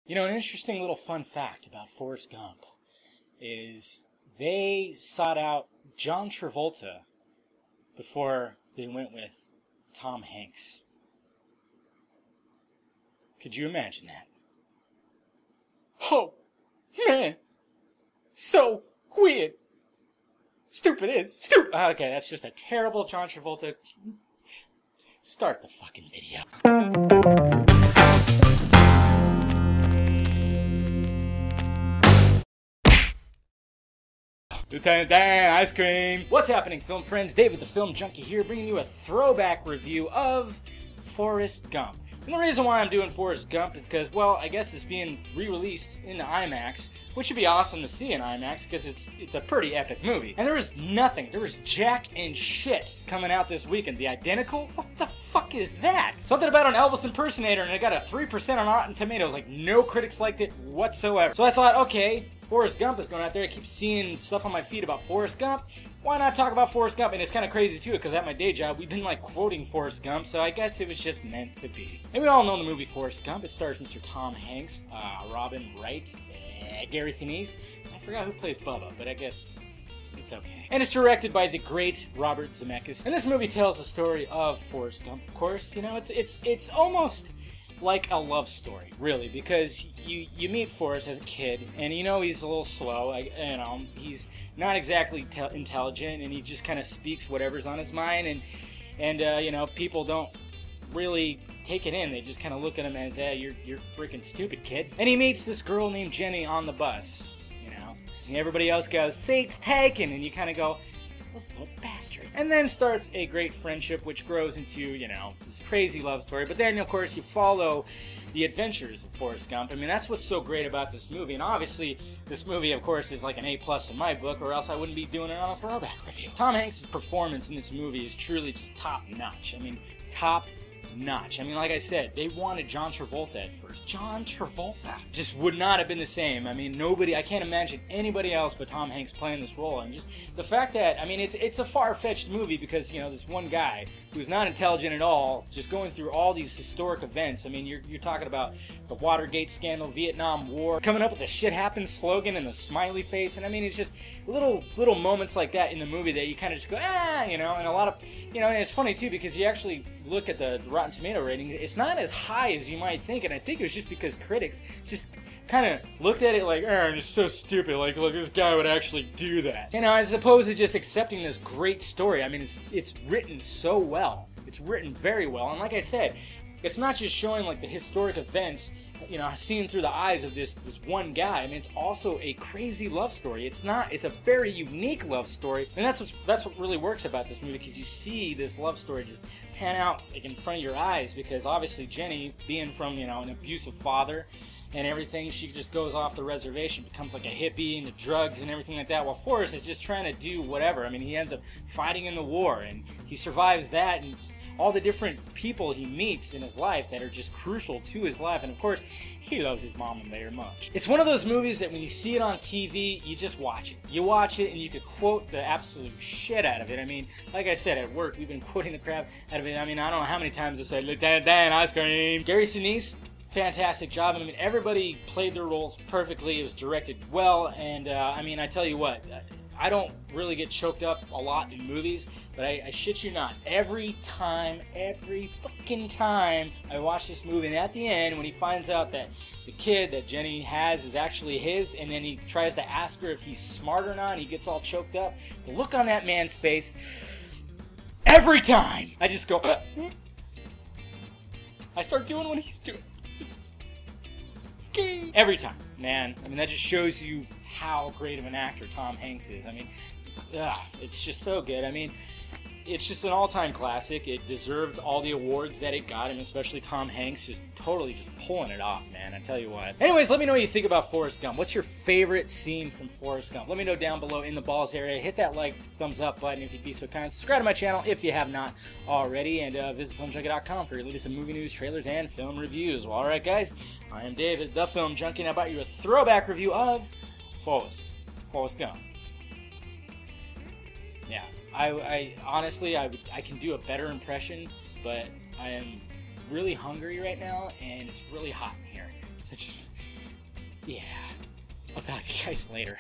You know, an interesting little fun fact about Forrest Gump is they sought out John Travolta before they went with Tom Hanks. Could you imagine that? Oh, man. So weird. Stupid is. Stupid. Okay, that's just a terrible John Travolta. Start the fucking video. Lieutenant Dan, ice cream. What's happening, film friends? David the Film Junkie here, bringing you a throwback review of Forrest Gump. And the reason why I'm doing Forrest Gump is because, well, I guess it's being re-released in IMAX, which would be awesome to see in IMAX because it's a pretty epic movie. And there was nothing, there was jack and shit coming out this weekend. The Identical? What the fuck is that? Something about an Elvis impersonator, and it got a 3% on Rotten Tomatoes. Like, no critics liked it whatsoever. So I thought, okay, Forrest Gump is going out there. I keep seeing stuff on my feed about Forrest Gump. Why not talk about Forrest Gump? And it's kind of crazy too, because at my day job, we've been like quoting Forrest Gump, so I guess it was just meant to be. And we all know the movie Forrest Gump. It stars Mr. Tom Hanks, Robin Wright, Gary Sinise. I forgot who plays Bubba, but I guess it's okay. And it's directed by the great Robert Zemeckis. And this movie tells the story of Forrest Gump, of course. You know, it's almost like a love story, really, because you meet Forrest as a kid, and you know he's a little slow. You know, he's not exactly intelligent, and he just kind of speaks whatever's on his mind, and you know, people don't really take it in. They just kind of look at him as, you're freaking stupid, kid. And he meets this girl named Jenny on the bus. You know, and everybody else goes, "Seat's taken," and you kind of go, "Those little bastards." And then starts a great friendship, which grows into, you know, this crazy love story. But then, of course, you follow the adventures of Forrest Gump. I mean, that's what's so great about this movie. And obviously, this movie, of course, is like an A+ in my book, or else I wouldn't be doing it on a throwback review. Tom Hanks' performance in this movie is truly just top-notch. I mean, top-notch. I mean, like I said, they wanted John Travolta at first. John Travolta just would not have been the same. I mean, I can't imagine anybody else but Tom Hanks playing this role. And just the fact that, I mean, it's a far-fetched movie because, you know, this one guy who's not intelligent at all, just going through all these historic events. I mean, you're talking about the Watergate scandal, Vietnam War, coming up with the "shit happens" slogan and the smiley face. And I mean, it's just little moments like that in the movie that you kind of just go, you know, and a lot of, you know, and it's funny too because you actually look at the Rotten Tomato rating, it's not as high as you might think, and I think it was just because critics just kind of looked at it like, it's so stupid, like this guy would actually do that. You know, as opposed to just accepting this great story. I mean, it's written so well. It's written very well, and like I said, it's not just showing like the historic events, you know, seen through the eyes of this one guy. I mean, it's also a crazy love story. It's a very unique love story, and that's what really works about this movie, because you see this love story just pan out like in front of your eyes, because obviously Jenny, being from, you know, an abusive father and everything, she just goes off the reservation, becomes like a hippie into drugs and everything like that, while Forrest is just trying to do whatever. I mean, he ends up fighting in the war, and he survives that, and all the different people he meets in his life that are just crucial to his life, and of course, he loves his mom very much. It's one of those movies that when you see it on TV, you just watch it. You watch it and you could quote the absolute shit out of it. I mean, like I said, at work, we've been quoting the crap out of it. I mean, I don't know how many times I said, "Lieutenant Dan, ice cream." Gary Sinise, fantastic job. I mean, everybody played their roles perfectly. It was directed well, and I mean, I tell you what, I don't really get choked up a lot in movies, but I shit you not, every fucking time I watch this movie, and at the end, when he finds out that the kid that Jenny has is actually his, and then he tries to ask her if he's smart or not, and he gets all choked up, the look on that man's face, every time, I just go, I start doing what he's doing. Every time, man. I mean, that just shows you how great of an actor Tom Hanks is. I mean, it's just so good. I mean, it's just an all-time classic. It deserved all the awards that it got, and especially Tom Hanks just totally just pulling it off, man. I tell you what. Anyways, let me know what you think about Forrest Gump. What's your favorite scene from Forrest Gump? Let me know down below in the balls area. Hit that like, thumbs up button if you'd be so kind. Subscribe to my channel if you have not already, and visit filmjunkie.com for your latest movie news, trailers, and film reviews. Well, alright guys, I am David, the Film Junkie, and I brought you a throwback review of Forrest Gump. Yeah, I honestly, I can do a better impression, but I am really hungry right now, and it's really hot in here. So yeah, I'll talk to you guys later.